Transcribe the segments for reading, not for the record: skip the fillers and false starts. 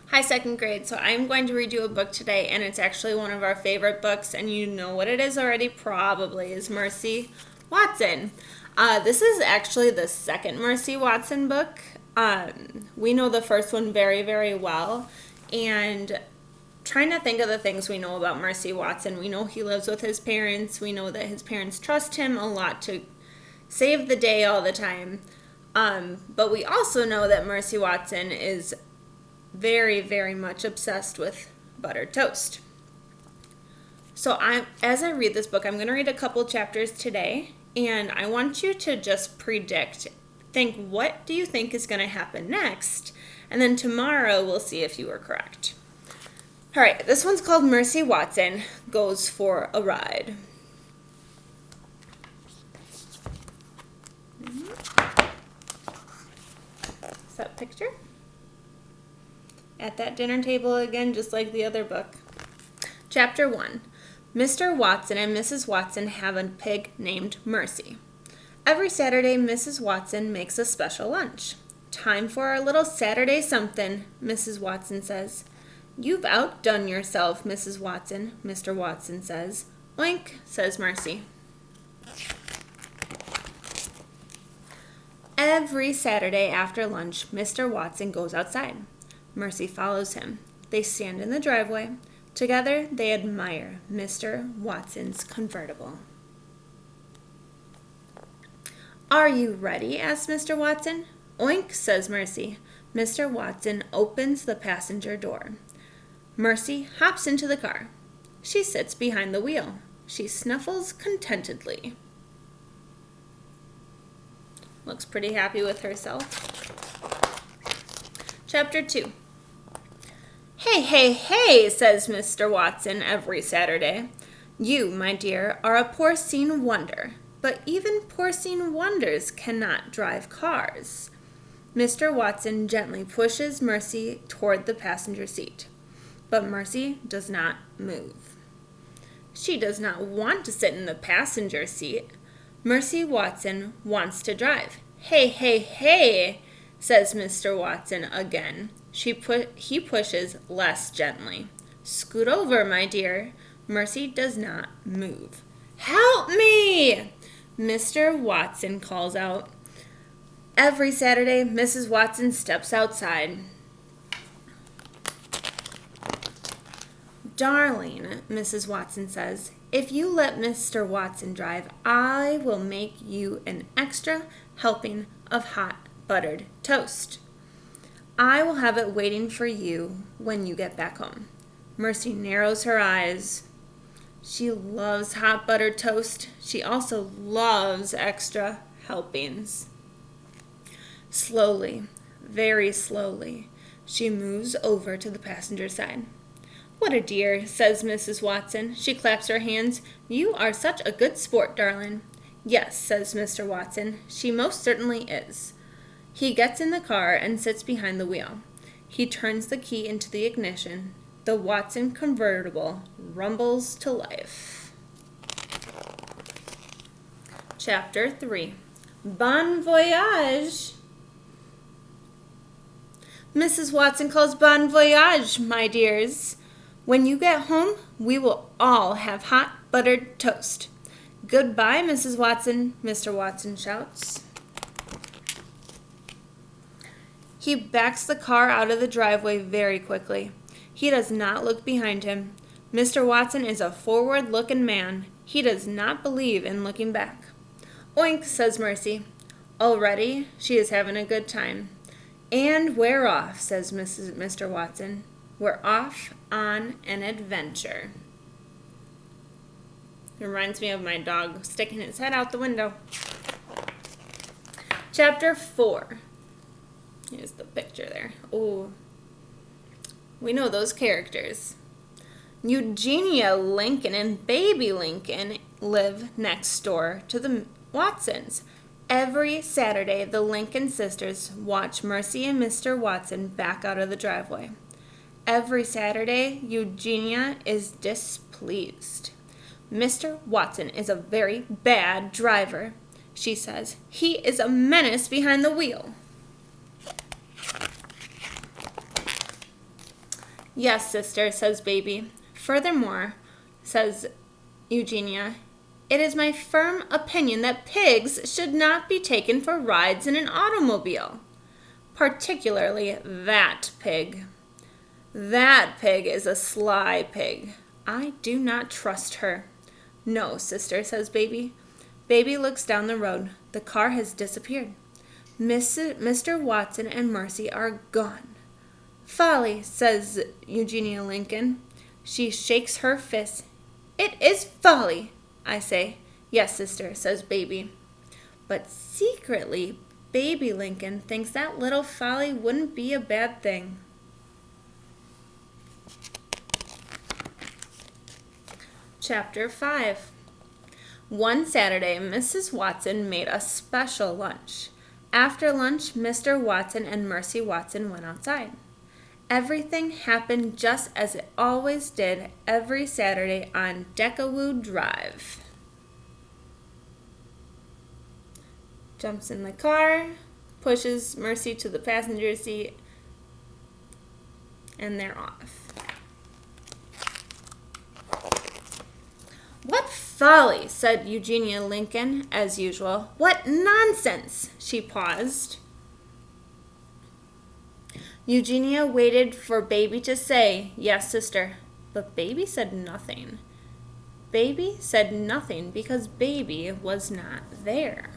Hi, second grade. So I'm going to read you a book today, and it's actually one of our favorite books, and you know what it is already, probably, is Mercy Watson. This is actually the second Mercy Watson book. We know the first one very, very well, and trying to think of the things we know about Mercy Watson. We know he lives with his parents. We know that his parents trust him a lot to save the day all the time. But we also know that Mercy Watson is very, very much obsessed with buttered toast. So as I read this book, I'm going to read a couple chapters today, and I want you to just think, what do you think is going to happen next? And then tomorrow we'll see if you were correct. All right, this one's called Mercy Watson Goes for a Ride. Is that picture? At that dinner table again, just like the other book. Chapter 1. Mr. Watson and Mrs. Watson have a pig named Mercy. Every Saturday, Mrs. Watson makes a special lunch. Time for our little Saturday something, Mrs. Watson says. You've outdone yourself, Mrs. Watson, Mr. Watson says. Oink, says Mercy. Every Saturday after lunch, Mr. Watson goes outside. Mercy follows him. They stand in the driveway. Together, they admire Mr. Watson's convertible. Are you ready? Asks Mr. Watson. Oink, says Mercy. Mr. Watson opens the passenger door. Mercy hops into the car. She sits behind the wheel. She snuffles contentedly. Looks pretty happy with herself. Chapter 2. Hey, hey, hey, says Mr. Watson every Saturday. You, my dear, are a porcine wonder, but even porcine wonders cannot drive cars. Mr. Watson gently pushes Mercy toward the passenger seat, but Mercy does not move. She does not want to sit in the passenger seat. Mercy Watson wants to drive. Hey, hey, hey, says Mr. Watson again. He pushes less gently. Scoot over, my dear. Mercy does not move. Help me! Mr. Watson calls out. Every Saturday, Mrs. Watson steps outside. Darling, Mrs. Watson says, if you let Mr. Watson drive, I will make you an extra helping of hot buttered toast. I will have it waiting for you when you get back home. Mercy narrows her eyes. She loves hot buttered toast. She also loves extra helpings. Slowly, very slowly, she moves over to the passenger side. What a dear, says Mrs. Watson. She claps her hands. You are such a good sport, darling. Yes, says Mr. Watson. She most certainly is. He gets in the car and sits behind the wheel. He turns the key into the ignition. The Watson convertible rumbles to life. Chapter 3. Bon voyage! Mrs. Watson calls bon voyage, my dears. When you get home, we will all have hot buttered toast. Goodbye, Mrs. Watson, Mr. Watson shouts. He backs the car out of the driveway very quickly. He does not look behind him. Mr. Watson is a forward-looking man. He does not believe in looking back. Oink, says Mercy. Already, she is having a good time. And we're off, says Mr. Watson. We're off on an adventure. It reminds me of my dog sticking his head out the window. Chapter 4. Here's the picture there. Oh, we know those characters. Eugenia Lincoln and baby Lincoln live next door to the Watsons. Every Saturday, the Lincoln sisters watch Mercy and Mr. Watson back out of the driveway. Every Saturday, Eugenia is displeased. Mr. Watson is a very bad driver, she says. He is a menace behind the wheel. Yes, sister, says Baby. Furthermore, says Eugenia, it is my firm opinion that pigs should not be taken for rides in an automobile. Particularly that pig. That pig is a sly pig. I do not trust her. No, sister, says Baby. Baby looks down the road. The car has disappeared. Mr. Watson and Mercy are gone. Folly, says Eugenia Lincoln. She shakes her fist. It is folly, I say. Yes, sister, says Baby. But secretly, Baby Lincoln thinks that little folly wouldn't be a bad thing. Chapter 5. One Saturday, Mrs. Watson made a special lunch. After lunch, Mr. Watson and Mercy Watson went outside. Everything happened just as it always did every Saturday on Deckerwood Drive. Jumps in the car, pushes Mercy to the passenger seat, and they're off. What folly, said Eugenia Lincoln, as usual. What nonsense! She paused. Eugenia waited for Baby to say, yes, sister, but Baby said nothing. Baby said nothing because Baby was not there.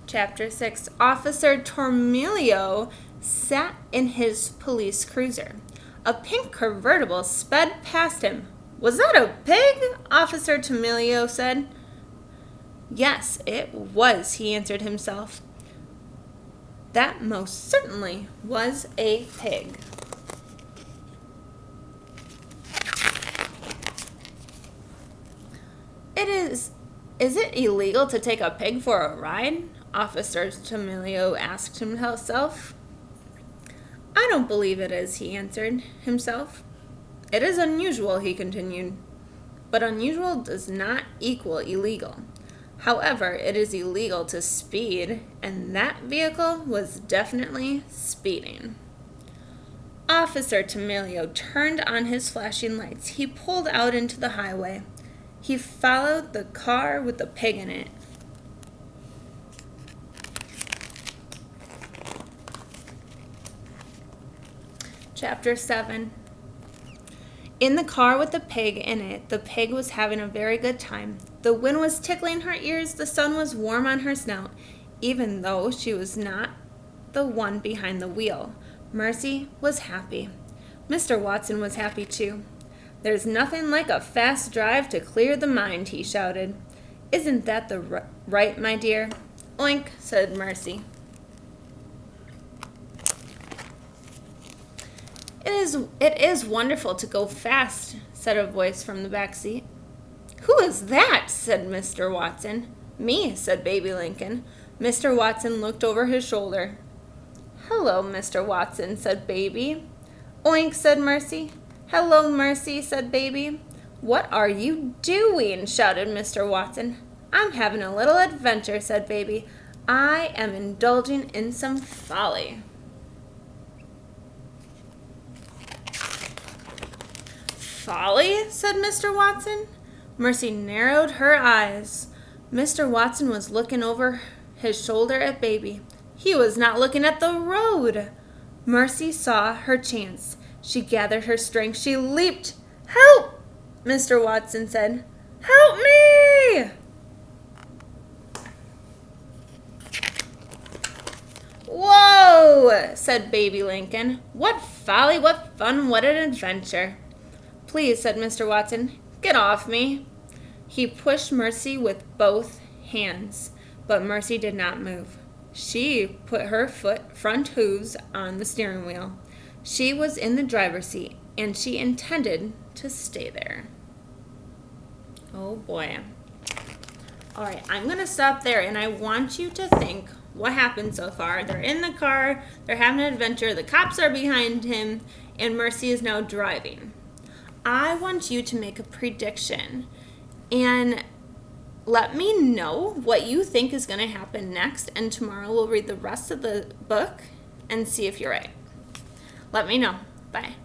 Chapter 6. Officer Tormilio sat in his police cruiser. A pink convertible sped past him. Was that a pig? Officer Tormilio said. Yes, it was, he answered himself. That most certainly was a pig. Is it illegal to take a pig for a ride? Officer Tormilio asked himself. I don't believe it is, he answered himself. It is unusual, he continued. But unusual does not equal illegal. However, it is illegal to speed, and that vehicle was definitely speeding. Officer Tormilio turned on his flashing lights. He pulled out into the highway. He followed the car with the pig in it. Chapter 7. In the car with the pig in it, the pig was having a very good time. The wind was tickling her ears, the sun was warm on her snout, even though she was not the one behind the wheel. Mercy was happy. Mr. Watson was happy too. There's nothing like a fast drive to clear the mind, he shouted. Isn't that the right, my dear? Oink, said Mercy. It is wonderful to go fast, said a voice from the back seat. Who is that? Said Mr. Watson. Me, said Baby Lincoln. Mr. Watson looked over his shoulder. Hello, Mr. Watson, said Baby. Oink, said Mercy. Hello, Mercy, said Baby. What are you doing? Shouted Mr. Watson. I'm having a little adventure, said Baby. I am indulging in some folly. Folly? Said Mr. Watson. Mercy narrowed her eyes. Mr. Watson was looking over his shoulder at Baby. He was not looking at the road. Mercy saw her chance. She gathered her strength. She leaped. Help! Mr. Watson said. Help me! Whoa! Said Baby Lincoln. What folly, what fun, what an adventure. Please, said Mr. Watson, get off me. He pushed Mercy with both hands, but Mercy did not move. She put her front hooves on the steering wheel. She was in the driver's seat, and she intended to stay there. Oh boy. All right, I'm going to stop there, and I want you to think what happened so far. They're in the car, they're having an adventure, the cops are behind him, and Mercy is now driving. I want you to make a prediction and let me know what you think is going to happen next, and tomorrow we'll read the rest of the book and see if you're right. Let me know. Bye.